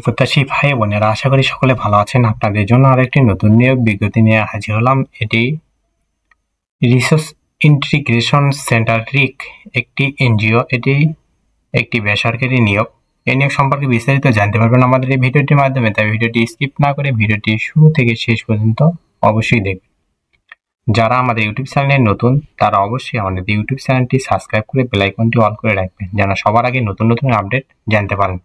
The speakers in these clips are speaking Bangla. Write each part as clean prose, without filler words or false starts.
প্রত্যাশী ভাই বোনেরা, আশা করি সকলে ভালো আছেন। আপনাদের জন্য আরেকটি নতুন নিয়োগ বিজ্ঞপ্তি নিয়ে হাজির হলাম। এটি রিসোর্স ইন্টিগ্রেশন সেন্টার রিক একটি এনজিও। এটি একটি বেসরকারি নিয়োগ। এই নিয়োগ সম্পর্কে বিস্তারিত জানতে পারবেন আমাদের এই ভিডিওটির মাধ্যমে, তাই ভিডিওটি স্কিপ না করে ভিডিওটি শুরু থেকে শেষ পর্যন্ত অবশ্যই দেখবেন। যারা আমাদের ইউটিউব চ্যানেলে নতুন তারা অবশ্যই আমাদের ইউটিউব চ্যানেলটি সাবস্ক্রাইব করে বেল আইকনটি অল করে রাখবেন, যেন সবার আগে নতুন নতুন আপডেট জানতে পারেন।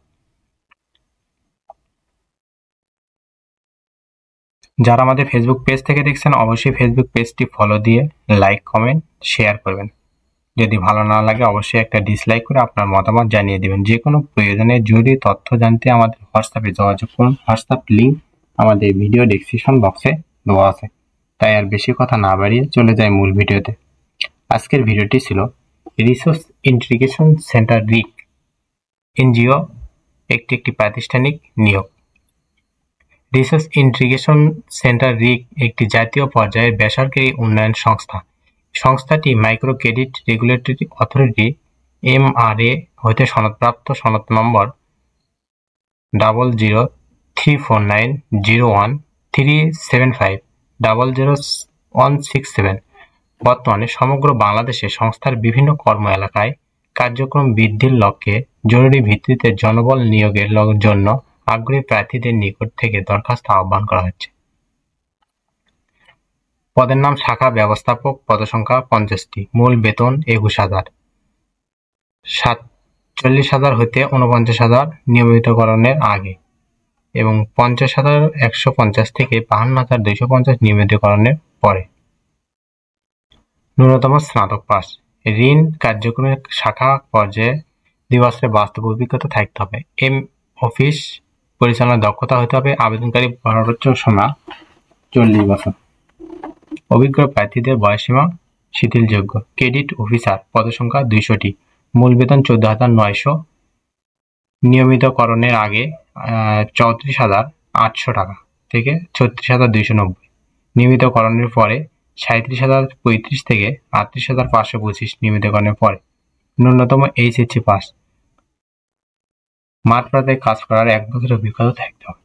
যারা আমাদের ফেসবুক পেজ থেকে দেখছেন অবশ্যই ফেসবুক পেজটি ফলো দিয়ে লাইক, কমেন্ট, শেয়ার করবেন। যদি ভালো না লাগে অবশ্যই একটা ডিসলাইক করে আপনার মতামত জানিয়ে দেবেন। যে কোনো প্রয়োজনে জরুরি তথ্য জানতে আমাদের হোয়াটসঅ্যাপে যোগাযোগ করুন। হোয়াটসঅ্যাপ লিঙ্ক আমাদের ভিডিও ডেসক্রিপশন বক্সে দেওয়া আছে। তাই আর বেশি কথা না বাড়িয়ে চলে যায় মূল ভিডিওতে। আজকের ভিডিওটি ছিল রিসোর্স ইন্টিগ্রেশন সেন্টার রিক এনজিও একটি প্রাতিষ্ঠানিক নিয়োগ। রিসোর্স ইন্টিগ্রেশন সেন্টার রিক একটি জাতীয় পর্যায়ের বেসরকারি উন্নয়ন সংস্থা। সংস্থাটি micro credit regulatory authority (MRA) হতে সনদপ্রাপ্ত। সনদ নম্বর 0034901375000167। বর্তমানে সমগ্র বাংলাদেশে সংস্থার বিভিন্ন কর্ম এলাকায় কার্যক্রম বৃদ্ধির লক্ষ্যে জরুরি ভিত্তিতে জনবল নিয়োগের জন্য আগ্রহী প্রার্থীদের নিকট থেকে দরখাস্ত আহ্বান করা হচ্ছে। পদের নাম শাখা ব্যবস্থাপক, পদসংখ্যা 50টি, মূল বেতন 21,000, 47,000 হতে 49,000 নিয়মিতকরণের আগে এবং 50,150 থেকে 52,250 নিয়মিতকরণের পরে। ন্যূনতম স্নাতক পাস। ঋণ কার্যক্রমের শাখা পর্যায়ে 2 বছরের বাস্তব অভিজ্ঞতা থাকতে হবে। অফিস পরিচালনার দক্ষতা হতে হবে। আবেদনকারী সর্বোচ্চ সীমা 40 বছর। অভিজ্ঞ প্রার্থীদের বয়সসীমা শিথিলযোগ্য। ক্রেডিট অফিসার, পদসংখ্যা 200টি, মূল বেতন 14,900, নিয়মিতকরণের আগে 34,800 টাকা থেকে 36,290, নিয়মিতকরণের পরে 37,035 থেকে 38,525, নিয়মিতকরণের পরে। ন্যূনতম HSC পাস। মাঠ পর্যায়ে কাজ করার 1 বছরের অভিজ্ঞতা থাকতে হবে।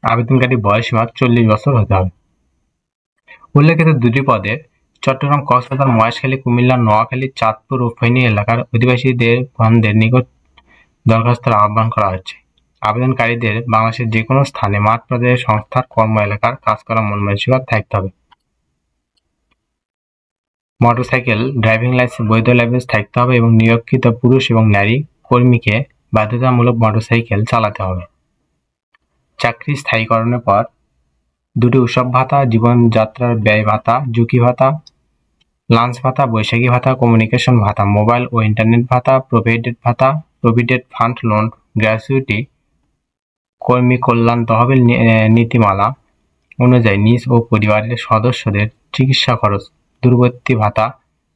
আবেদনকারী বয়সসীমা 40 বছর হতে হবে। উল্লেখিত 2টি পদে চট্টগ্রাম, কক্সবাজার, মহেশখালী, কুমিল্লা, নোয়াখালী, চাঁদপুর ও ফেনী এলাকার অধিবাসীদের নিকট দরখাস্তের আহ্বান করা হচ্ছে। আবেদনকারীদের বাংলাদেশের যে কোনো স্থানে মাঠ পর্যায়ে সংস্থার কর্ম এলাকার কাজ করার মন মানসিকতা থাকতে হবে। মোটরসাইকেল ড্রাইভিং লাইসেন্স, বৈধ লাইসেন্স থাকতে হবে এবং নিয়োগকৃত পুরুষ এবং নারী কর্মীকে বাধ্যতামূলক মোটরসাইকেল চালাতে হবে। চাকরি স্থায়ীকরণের পর 2টি উৎসব ভাতা, জীবনযাত্রার ব্যয় ভাতা, ঝুঁকি ভাতা, লাঞ্চ ভাতা, বৈশাখী ভাতা, কমিউনিকেশন ভাতা, মোবাইল ও ইন্টারনেট ভাতা, প্রভিডেন্ট ভাতা, প্রভিডেন্ট ফান্ড, লোন, গ্র্যাচুইটি, কর্মী কল্যাণ তহবিল নীতিমালা অনুযায়ী নিজ ও পরিবারের সদস্যদের চিকিৎসা খরচ, দূরবর্তী ভাতা,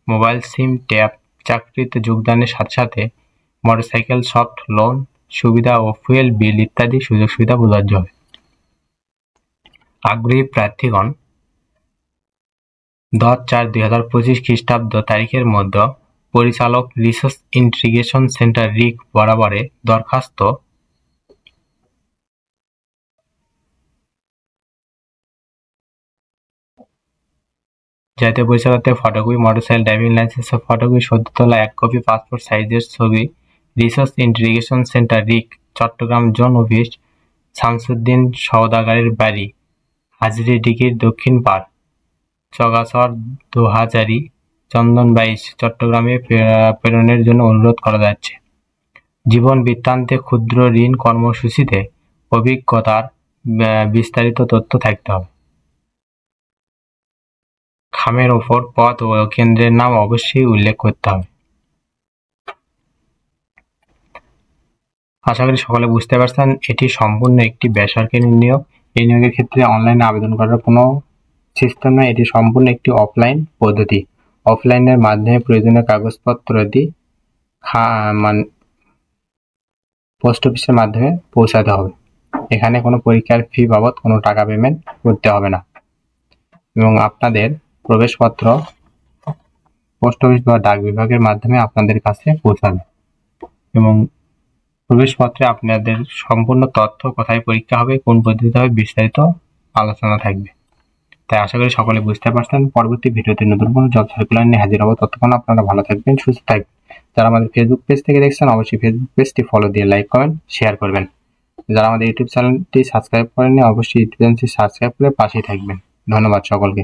মোবাইল সিম ট্যাব, চাকরিতে যোগদানের সাথে সাথে মোটরসাইকেল সফট লোন সুবিধা ও ফুয়েল বিল ইত্যাদি সুযোগ সুবিধা প্রযোজ্য হবে। আগ্রহী প্রার্থীগণ 10/4/2025 খ্রিস্টাব্দ তারিখের মধ্যে পরিচালক রিসোর্স ইন্টিগ্রেশন সেন্টার রিক বরাবরে দরখাস্ত জাতীয় পরিচয়পত্রের ফটোকপি, মোটরসাইকেল ড্রাইভিং লাইসেন্সের ফটোকপি, সদ্য তোলা 1 কপি পাসপোর্ট সাইজের ছবি, রিসোর্স ইন্টিগ্রেশন সেন্টার রিক, চট্টগ্রাম জোন অফিস, শামসুদ্দিন সওদাগরের বাড়ি, হাজরি ডিগির দক্ষিণ পাড়, চগাছর, দোহাজারী, চন্দন 22, চট্টগ্রামে প্রেরণের জন্য অনুরোধ করা যাচ্ছে। জীবন বৃত্তান্তে ক্ষুদ্র ঋণ কর্মসূচিতে অভিজ্ঞতার বিস্তারিত তথ্য থাকতে হবে। খামের ওপর পদ ও কেন্দ্রের নাম অবশ্যই উল্লেখ করতে হবে। আশা করি সকলে বুঝতে পারছেন, এটি সম্পূর্ণ একটি বেসরকারি নিয়োগ। এই নিয়োগের ক্ষেত্রে অনলাইনে আবেদন করার কোনো সিস্টেম নয়। এটি সম্পূর্ণ একটি অফলাইন পদ্ধতি। অফলাইনের মাধ্যমে প্রয়োজনীয় কাগজপত্রটি পোস্ট অফিসের মাধ্যমে পৌঁছাতে হবে। এখানে কোনো পরীক্ষার ফি বাবদ কোনো টাকা পেমেন্ট করতে হবে না এবং আপনাদের প্রবেশপত্র পোস্ট অফিস বা ডাক বিভাগের মাধ্যমে আপনাদের কাছে পৌঁছাবে এবং প্রবেশপত্রে আপনাদের সম্পূর্ণ তথ্য, কোথায় পরীক্ষা হবে, কোন পদ্ধতিতে হবে, বিস্তারিত আলোচনা থাকবে। তাই আশা করি সকলে বুঝতে পারছেন। পরবর্তী ভিডিওতে নতুন কোনো জব সার্কুলার নিয়ে হাজির হবো। ততক্ষণ আপনারা ভালো থাকবেন, সুস্থ থাকবেন। যারা আমাদের ফেসবুক পেজ থেকে দেখছেন অবশ্যই ফেসবুক পেজটি ফলো দিয়ে লাইক কমেন্ট শেয়ার করবেন। যারা আমাদের ইউটিউব চ্যানেলটি সাবস্ক্রাইব করেননি অবশ্যই ইউটিউব চ্যানেলটি সাবস্ক্রাইব করে পাশেই থাকবেন। ধন্যবাদ সকলকে।